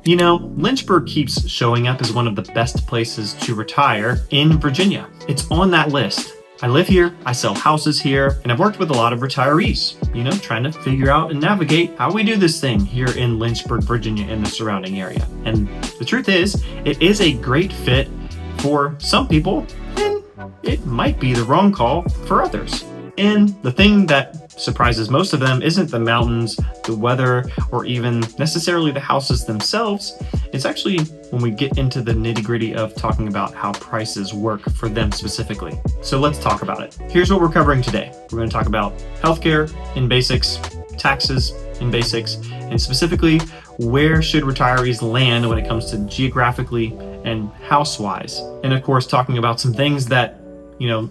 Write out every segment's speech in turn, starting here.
You know, Lynchburg keeps showing up as one of the best places to retire in Virginia. It's on that list. I live here, I sell houses here, and I've worked with a lot of retirees, trying to figure out and navigate how we do this thing here in Lynchburg, Virginia, and the surrounding area. And the truth is, it is a great fit for some people, and it might be the wrong call for others. And the thing that surprises most of them isn't the mountains, the weather, or even necessarily the houses themselves. It's actually when we get into the nitty-gritty of talking about how prices work for them specifically. So let's talk about it. Here's what we're covering today. We're going to talk about healthcare in basics, taxes in basics, and specifically where should retirees land when it comes to geographically and house-wise. And of course, talking about some things that,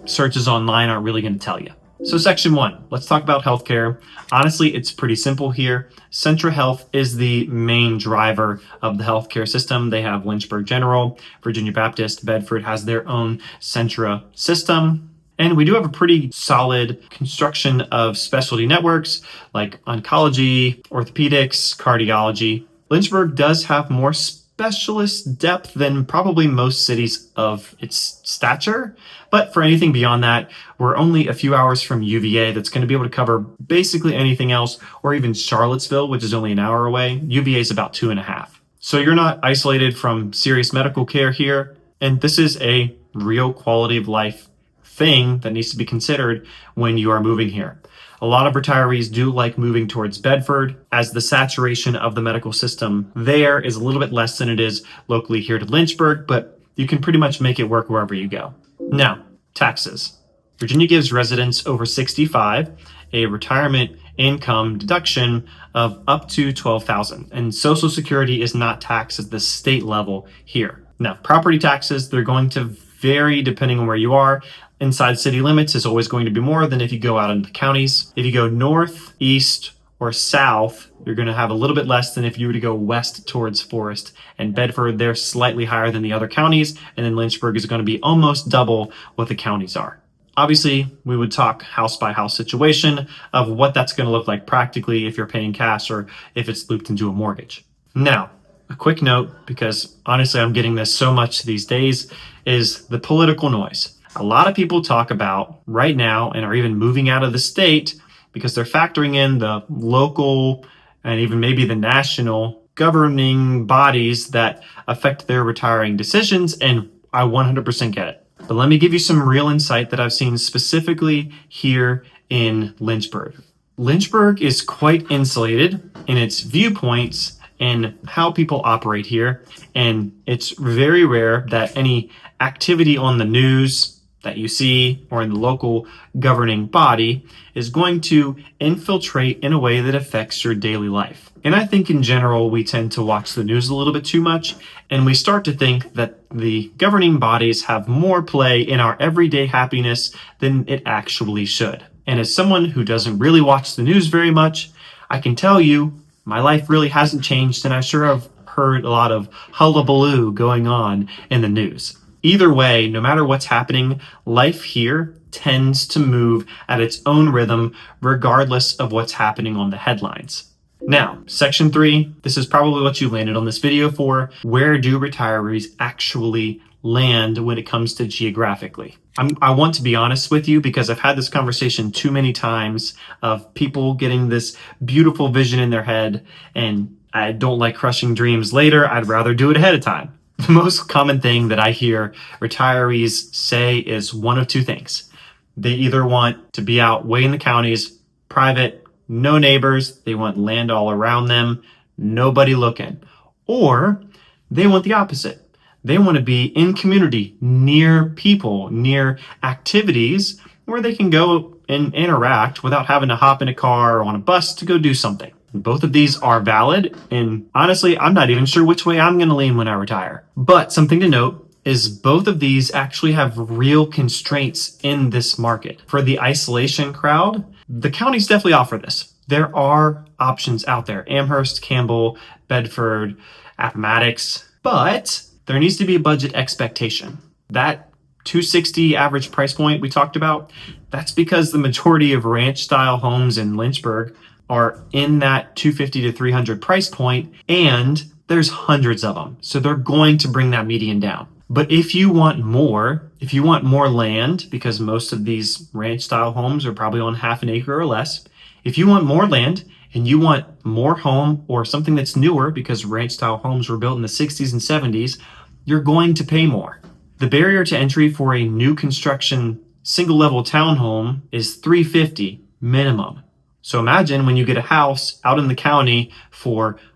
searches online aren't really going to tell you. So section 1, let's talk about healthcare. Honestly, it's pretty simple here. Centra Health is the main driver of the healthcare system. They have Lynchburg General, Virginia Baptist, Bedford has their own Centra system. And we do have a pretty solid construction of specialty networks like oncology, orthopedics, cardiology. Lynchburg does have more specialist depth than probably most cities of its stature. But for anything beyond that, we're only a few hours from UVA that's going to be able to cover basically anything else, or even Charlottesville, which is only an hour away. UVA is about 2.5. So you're not isolated from serious medical care here. And this is a real quality of life thing that needs to be considered when you are moving here. A lot of retirees do like moving towards Bedford, as the saturation of the medical system there is a little bit less than it is locally here to Lynchburg, but you can pretty much make it work wherever you go. Now, taxes. Virginia gives residents over 65 a retirement income deduction of up to $12,000, and Social Security is not taxed at the state level here. Now, property taxes, they're going to vary depending on where you are. Inside city limits is always going to be more than if you go out into the counties. If you go north, east, or south, you're going to have a little bit less than if you were to go west towards Forest and Bedford. They're slightly higher than the other counties, and then Lynchburg is going to be almost double what the counties are. Obviously, we would talk house by house situation of what that's going to look like practically if you're paying cash or if it's looped into a mortgage. Now, a quick note, because honestly I'm getting this so much these days, is the political noise. A lot of people talk about right now and are even moving out of the state because they're factoring in the local and even maybe the national governing bodies that affect their retiring decisions, and I 100% get it. But let me give you some real insight that I've seen specifically here in Lynchburg. Lynchburg is quite insulated in its viewpoints and how people operate here, and it's very rare that any activity on the news that you see or in the local governing body is going to infiltrate in a way that affects your daily life. And I think in general, we tend to watch the news a little bit too much, and we start to think that the governing bodies have more play in our everyday happiness than it actually should. And as someone who doesn't really watch the news very much, I can tell you my life really hasn't changed, and I sure have heard a lot of hullabaloo going on in the news. Either way, no matter what's happening, life here tends to move at its own rhythm, regardless of what's happening on the headlines. Now, section 3, this is probably what you landed on this video for. Where do retirees actually land when it comes to geographically? I want to be honest with you because I've had this conversation too many times of people getting this beautiful vision in their head, and I don't like crushing dreams later. I'd rather do it ahead of time. The most common thing that I hear retirees say is one of two things. They either want to be out way in the counties, private, no neighbors, they want land all around them, nobody looking. Or they want the opposite. They want to be in community, near people, near activities where they can go and interact without having to hop in a car or on a bus to go do something. Both of these are valid, and honestly, I'm not even sure which way I'm going to lean when I retire. But something to note is both of these actually have real constraints in this market. For the isolation crowd, the counties definitely offer this. There are options out there: Amherst, Campbell, Bedford, Appomattox, but there needs to be a budget expectation. That $260 average price point we talked about, that's because the majority of ranch style homes in Lynchburg are in that $250 to $300 price point, and there's hundreds of them. So they're going to bring that median down. But if you want more land, because most of these ranch style homes are probably on half an acre or less, if you want more land and you want more home or something that's newer, because ranch style homes were built in the 60s and 70s, you're going to pay more. The barrier to entry for a new construction single level townhome is $350 minimum. So imagine when you get a house out in the county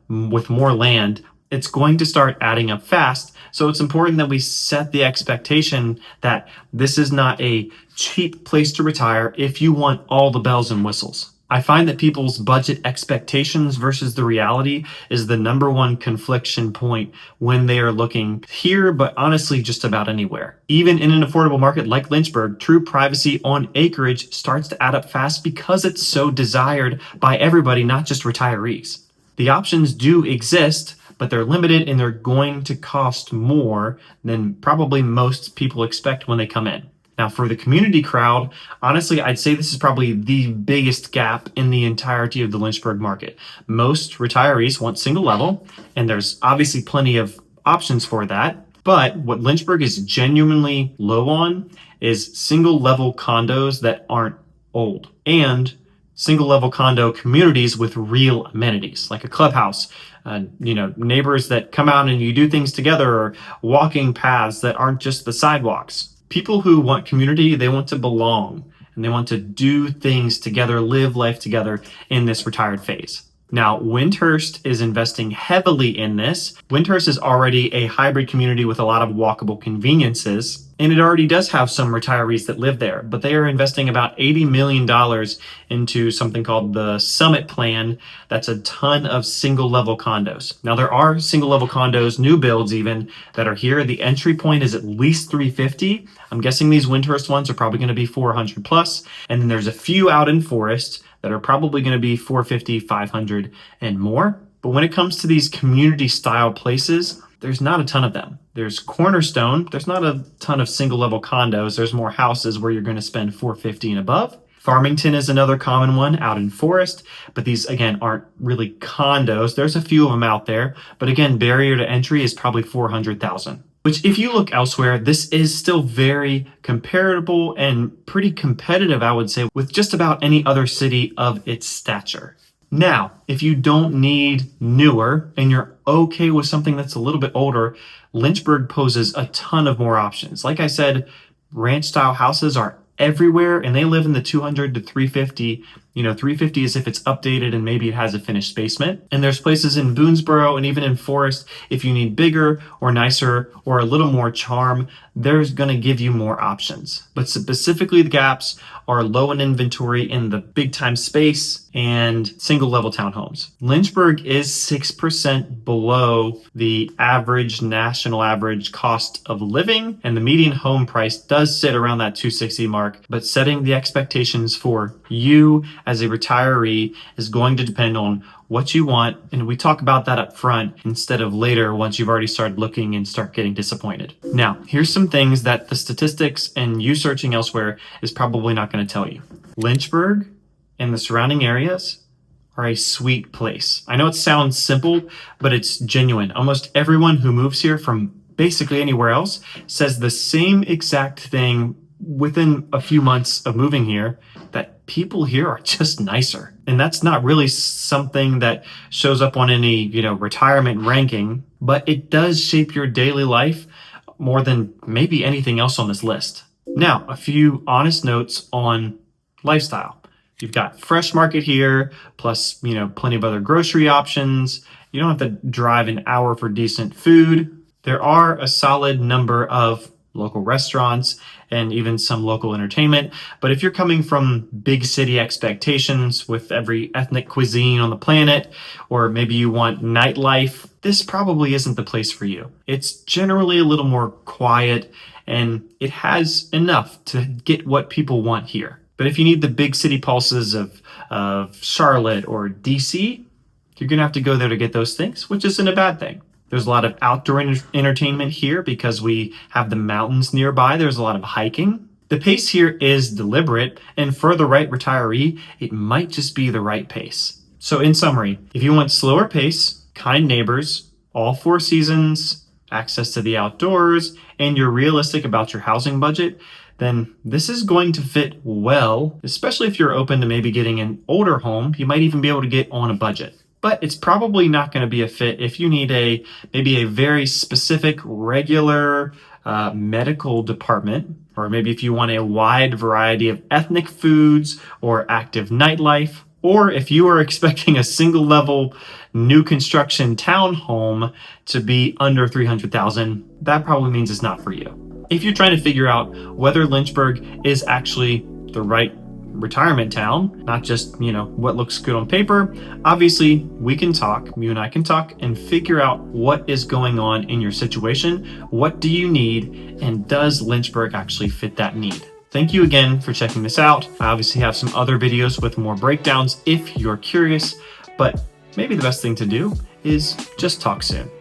with more land, it's going to start adding up fast. So it's important that we set the expectation that this is not a cheap place to retire if you want all the bells and whistles. I find that people's budget expectations versus the reality is the number one confliction point when they are looking here, but honestly, just about anywhere. Even in an affordable market like Lynchburg, true privacy on acreage starts to add up fast because it's so desired by everybody, not just retirees. The options do exist, but they're limited and they're going to cost more than probably most people expect when they come in. Now, for the community crowd, honestly, I'd say this is probably the biggest gap in the entirety of the Lynchburg market. Most retirees want single level, and there's obviously plenty of options for that. But what Lynchburg is genuinely low on is single level condos that aren't old, and single level condo communities with real amenities, like a clubhouse, neighbors that come out and you do things together, or walking paths that aren't just the sidewalks. People who want community, they want to belong and they want to do things together, live life together in this retired phase. Now, Windhurst is investing heavily in this. Windhurst is already a hybrid community with a lot of walkable conveniences, and it already does have some retirees that live there, but they are investing about $80 million into something called the Summit Plan. That's a ton of single level condos. Now, there are single level condos, new builds even, that are here. The entry point is at least $350. I'm guessing these Windhurst ones are probably going to be $400 plus. And then there's a few out in Forest that are probably going to be $450, $500 and more. But when it comes to these community style places, there's not a ton of them. There's Cornerstone. There's not a ton of single level condos. There's more houses where you're going to spend $450 and above. Farmington is another common one out in Forest, but these again aren't really condos. There's a few of them out there, but again, barrier to entry is probably $400,000. Which, if you look elsewhere, this is still very comparable and pretty competitive, I would say, with just about any other city of its stature. Now, if you don't need newer and you're okay with something that's a little bit older, Lynchburg poses a ton of more options. Like I said, ranch style houses are everywhere and they live in the 200 to 350. 350 is if it's updated and maybe it has a finished basement. And there's places in Boonesboro and even in Forest, if you need bigger or nicer or a little more charm, there's going to give you more options. But specifically, the gaps are low in inventory in the big time space and single level townhomes. Lynchburg is 6% below the average national average cost of living, and the median home price does sit around that 260 mark. But setting the expectations for you as a retiree is going to depend on what you want, and we talk about that up front instead of later once you've already started looking and start getting disappointed. Now, here's some things that the statistics and you searching elsewhere is probably not going to tell you. Lynchburg and the surrounding areas are a sweet place. I know it sounds simple, but it's genuine. Almost everyone who moves here from basically anywhere else says the same exact thing within a few months of moving here, that people here are just nicer. And that's not really something that shows up on any, retirement ranking, but it does shape your daily life more than maybe anything else on this list. Now, a few honest notes on lifestyle. You've got fresh market here, plus, plenty of other grocery options. You don't have to drive an hour for decent food. There are a solid number of local restaurants and even some local entertainment. But if you're coming from big city expectations with every ethnic cuisine on the planet, or maybe you want nightlife, this probably isn't the place for you. It's generally a little more quiet and it has enough to get what people want here. But if you need the big city pulses of Charlotte or DC, you're gonna have to go there to get those things, which isn't a bad thing. There's a lot of outdoor entertainment here because we have the mountains nearby. There's a lot of hiking. The pace here is deliberate, and for the right retiree, it might just be the right pace. So in summary, if you want slower pace, kind neighbors, all 4 seasons, access to the outdoors, and you're realistic about your housing budget, then this is going to fit well, especially if you're open to maybe getting an older home. You might even be able to get on a budget. But it's probably not going to be a fit if you need maybe a very specific, regular medical department, or maybe if you want a wide variety of ethnic foods or active nightlife, or if you are expecting a single level new construction townhome to be under $300,000, that probably means it's not for you. If you're trying to figure out whether Lynchburg is actually the right retirement town, not just, what looks good on paper, obviously we can talk, you and I can talk and figure out what is going on in your situation. What do you need? And does Lynchburg actually fit that need? Thank you again for checking this out. I obviously have some other videos with more breakdowns if you're curious, but maybe the best thing to do is just talk soon.